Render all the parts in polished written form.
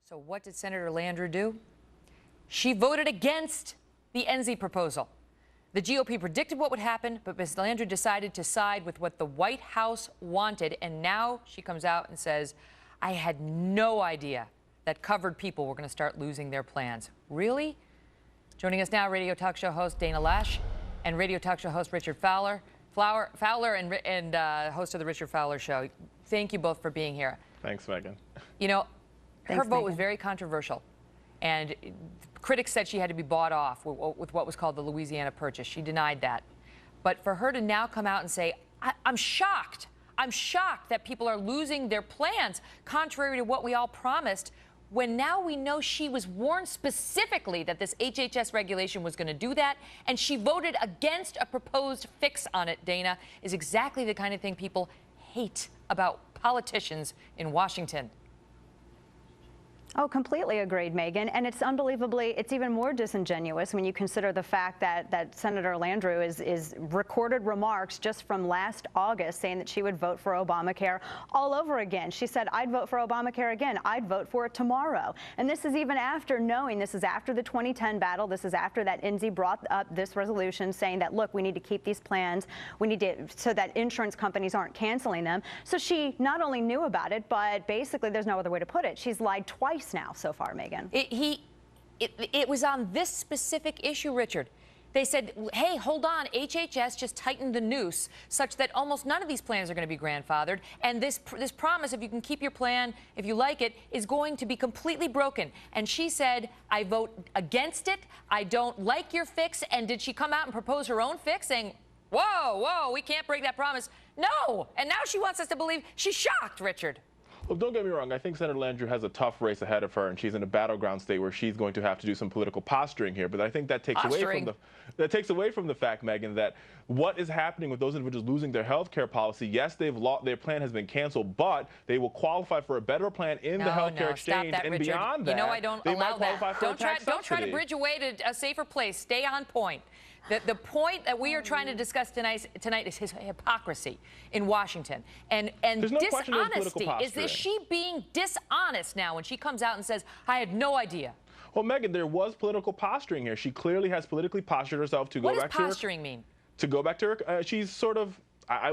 So what did Senator Landrieu do? She voted against the NZ proposal. The GOP predicted what would happen, but Ms. Landrieu decided to side with what the White House wanted, and now she comes out and says, I had no idea that covered people were going to start losing their plans. Really? Joining us now, radio talk show host Dana Loesch and radio talk show host Richard Fowler. Fowler and host of the Richard Fowler Show. Thank you both for being here. Thanks, Megan. You know, her vote was Megan. very controversial, and critics said she had to be bought off with what was called the Louisiana Purchase. She denied that. But for her to now come out and say, I'm shocked. I'm shocked that people are losing their plans, contrary to what we all promised, when now we know she was warned specifically that this HHS regulation was going to do that, and she voted against a proposed fix on it, Dana, is exactly the kind of thing people hate about politicians in Washington. Oh, completely agreed, Megan. And it's it's even more disingenuous when you consider the fact that Senator Landrieu is recorded remarks just from last August saying that she would vote for Obamacare all over again. She said, I'd vote for Obamacare again. I'd vote for it tomorrow. And this is even after knowing, this is after the 2010 battle. This is after that NZ brought up this resolution saying that, look, we need to keep these plans. We need to, so that insurance companies aren't canceling them. So she not only knew about it, but basically there's no other way to put it. She's lied twice now so far, Megan. It was on this specific issue, Richard. They said, hey, hold on, HHS just tightened the noose such that almost none of these plans are going to be grandfathered, and this promise, if you can keep your plan, if you like it, is going to be completely broken. And she said, I vote against it, I don't like your fix. And did she come out and propose her own fix, saying, whoa, we can't break that promise? No, and now she wants us to believe she's shocked, Richard. Look, don't get me wrong. I think Senator Landrieu has a tough race ahead of her, and she's in a battleground state where she's going to have to do some political posturing here. But I think that takes away from the fact, Megan, that what is happening with those individuals losing their health care policy. Yes, their plan has been canceled, but they will qualify for a better plan in the health care exchange, that, and Richard. beyond that, you know I don't they allow might qualify that. for a tax Don't try to subsidy. bridge away to a safer place. Stay on point. The point that we are trying to discuss tonight is his hypocrisy in Washington and no dishonesty. Is she being dishonest now when she comes out and says, I had no idea? Well, Megan, there was political posturing here. She clearly has politically postured herself to go back to her. What does posturing mean? To go back to her, she's sort of, I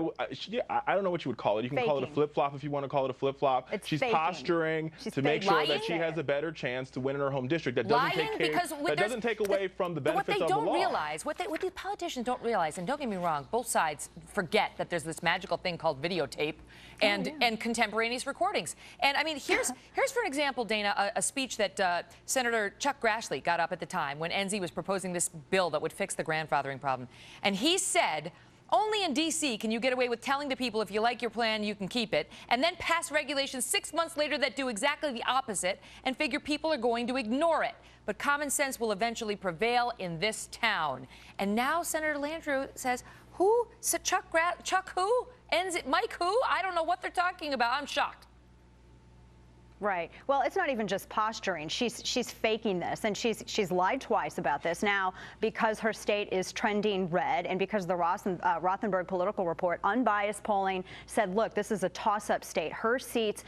don't know what you would call it. You can call it a flip-flop if you want to call it a flip-flop. She's posturing to make sure that she has a better chance to win in her home district. That doesn't take away from the benefits of the law. What they don't realize, what the politicians don't realize, and don't get me wrong, both sides forget that there's this magical thing called videotape and contemporaneous recordings. And I mean, here's for an example, Dana, a speech that Senator Chuck Grassley got up at the time when NZ was proposing this bill that would fix the grandfathering problem. And he said, only in D.C. can you get away with telling the people if you like your plan, you can keep it, and then pass regulations 6 months later that do exactly the opposite and figure people are going to ignore it. But common sense will eventually prevail in this town. And now Senator Landrieu says, who? Chuck who? Mike who? I don't know what they're talking about. I'm shocked. Right. Well, it's not even just posturing. She's faking this, and she's lied twice about this. Now, because her state is trending red, and because the Rothenberg Political Report, unbiased polling said, look, this is a toss-up state. Her seats,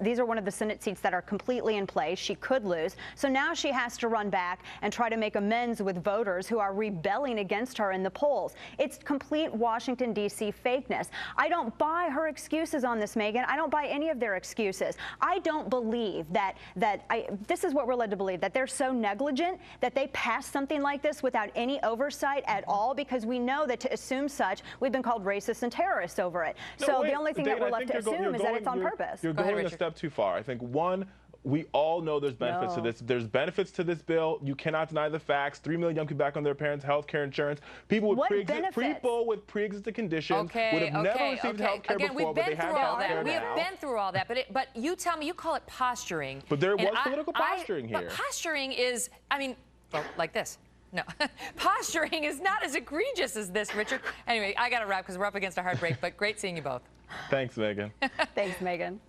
these are one of the Senate seats that are completely in play. She could lose. So now she has to run back and try to make amends with voters who are rebelling against her in the polls. It's complete Washington, D.C. fakeness. I don't buy her excuses on this, Megan. I don't buy any of their excuses. I don't believe this is what we're led to believe, that they're so negligent that they pass something like this without any oversight at all, because we know that to assume such, we've been called racist and terrorists over it. So the only thing that we're left to assume is that it's on purpose. You're going a step too far. I think, one, we all know there's benefits to this. There's benefits to this bill. You cannot deny the facts. 3 million young people back on their parents' health care insurance. People with pre-existing conditions would have never received health care before, but they have health care now. We have been through all that. But you tell me, you call it posturing. But there was political posturing here. But posturing is, I mean, well, like this. No, posturing is not as egregious as this, Richard. Anyway, I got to wrap because we're up against a hard break, but great seeing you both. Thanks, Megan. Thanks, Megan.